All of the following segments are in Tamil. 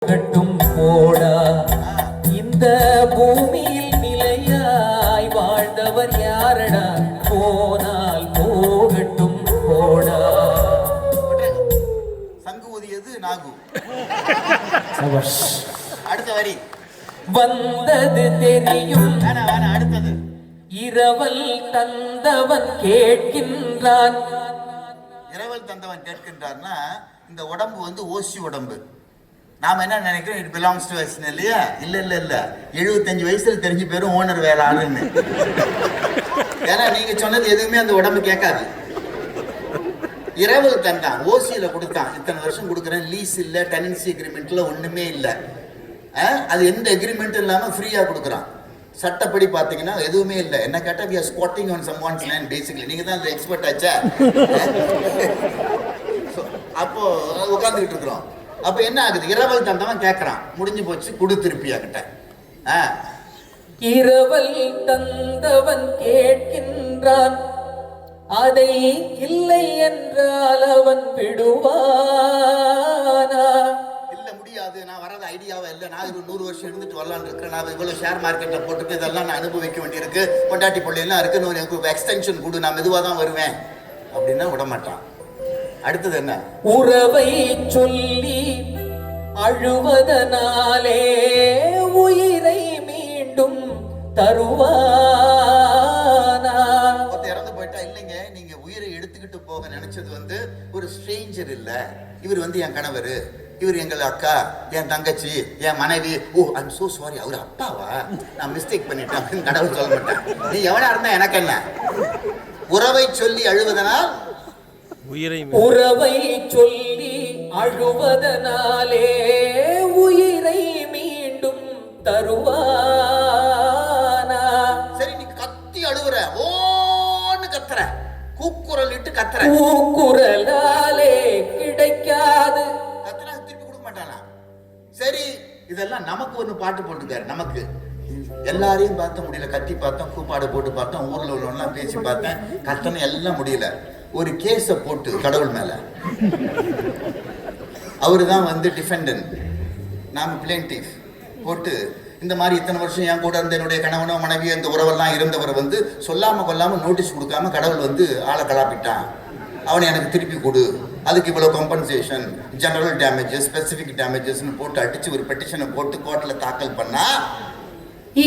கட்டும் போடா இந்த பூமியில் நிலையாய் வாழ்ந்தவர் யாரடா போனால் போகட்டும் போடா. சங்கு ஊதியது நாகு. அடுத்த வரி வந்தது தெரியும் அடுத்தது இரவல் தந்தவன் கேட்கின்றான். இரவல் தந்தவன் கேட்கின்றார்னா இந்த உடம்பு வந்து ஓசி உடம்பு. நாம என்ன நினைக்கிறோம், இட் பிலாங்ஸ் டு அஸ் இல்லையா? இல்ல இல்ல இல்ல, 75 வயசுல தெரிஞ்சு பேரும் ஓனர் வேலை ஆளுன்னு. ஏன்னா நீங்க சொன்னது எதுவுமே அந்த உடம்பு கேட்காது. இரவல் தந்தான், ஓசியில கொடுத்தான், இத்தனை வருஷம் கொடுக்குறேன், லீஸ் இல்ல, டெனன்சி அக்ரிமெண்ட்ல ஒண்ணுமே இல்ல, அது எந்த அக்ரிமெண்ட்டும் இல்லாம ஃப்ரீயா கொடுக்குறான். சட்டப்படி பாத்தீங்கன்னா எதுவுமே இல்லை. என்ன கேட்டா we are squatting on someone's land basically. நீங்க தான் அந்த எக்ஸ்பர்ட் ஆச்சா. அப்போ உட்கார்ந்துகிட்டு இருக்கிறோம். அப்ப என்ன ஆகுது, இரவல் தந்தவன் கேட்கறான், முடிஞ்சு போச்சு, குடு திருப்பியா கிட்ட. இரவல் தந்தவன் கேட்கின்றான், அதை இல்லை என்றால் அவன் விடுவானா? இல்ல முடியாது, நான் வரது ஐடியாவே இல்லை, நான் 100 வருஷம் இருந்துட்டு வரலான்னு இருக்கிறேன், நான் இவ்வளவு ஷேர் மார்க்கெட்டை போட்டுட்டு இதெல்லாம் நான் அனுபவிக்க வேண்டியிருக்கு, பொண்டாட்டி பிள்ளைலாம் இருக்கு, எனக்கு எக்ஸ்டென்ஷன் கொடு, நான் மெதுவாக தான் வருவேன் அப்படின்னா விடமாட்டான். அடுத்தது என்ன, உறவை சொல்லி அழுவதனாலே உயிரை மீண்டும் தருவானா? இறந்து போயிட்டா, இல்லைங்க நீங்க உயிரை எடுத்துக்கிட்டு போக நினைச்சது வந்து ஒரு ஸ்ட்ரேஞ்சர் இல்ல, இவர் வந்து என் கணவர், இவர் எங்கள் அக்கா, என் தங்கச்சி, என் மனைவி. ஓ ஐம் சோ சாரி, அவர் அப்பாவா, நான் மிஸ்டேக் பண்ணிட்டேன் அப்படின்னு கடவுள் சொல்ல மாட்டேன். நீ எவனா இருந்தா எனக்கு என்ன. உறவை சொல்லி அழுவதனால், உறவை சொல்லி அழுவதனாலே உயிரை மீண்டும் தருவானா? சரி நீ கத்தி அழுவுற, ஓன்னு கத்துற, கூக்குரல் இட்டு கத்துற, கூக்குரலாலே கிடைக்காது, கத்துனா திருப்பி கொடுக்க மாட்டானா? சரி இதெல்லாம் நமக்கு ஒண்ணு பாட்டு போட்டுக்காரு. நமக்கு எல்லாரையும் பார்த்த முடியல, கத்தி பார்த்தோம், கூப்பாடு போட்டு பார்த்தோம், ஊர்ல உள்ளவெல்லாம் பேசி பார்த்தேன், கத்தனை எல்லாம் முடியல. ஒரு கேஸ போட்டு கடவுள் மேல, அவரு தான் வந்து டிஃபெண்டன்ட், நாம பிளேன்டிஃப் போட்டு, இந்த மாதிரி இத்தனை வருஷம் என் கூட இருந்த என்னுடைய கணவனோ மனைவியோ இந்த உறவெல்லாம் இருந்தவரை வந்து சொல்லாம கொல்லாம நோட்டீஸ் கொடுக்காம கடவுள் வந்து ஆளை கலாப்பிட்டான், அவனை எனக்கு திருப்பி கொடு, அதுக்கு இவ்வளவு காம்பன்சேஷன், ஜெனரல் டேமேஜஸ், ஸ்பெசிபிக் டேமேஜஸ்னு போட்டு அடிச்சு ஒரு பெட்டிஷனை போட்டு கோர்ட்ல தாக்கல் பண்ணா,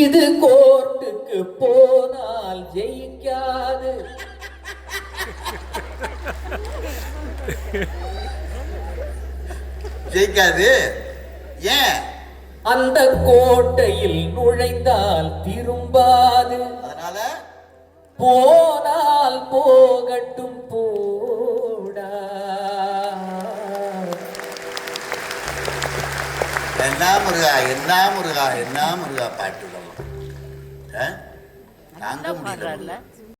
இது கோர்ட்டுக்கு போனால் ஜெயிக்காது, ஜெயிக்காது. ஏன்? அந்த கோட்டையில் நுழைந்தால் திரும்பாது, அதனால போனால் போகட்டும் போடா. என்ன முருகா, என்ன முருகா, என்ன முருகா பாட்டு தாங்க முடியல.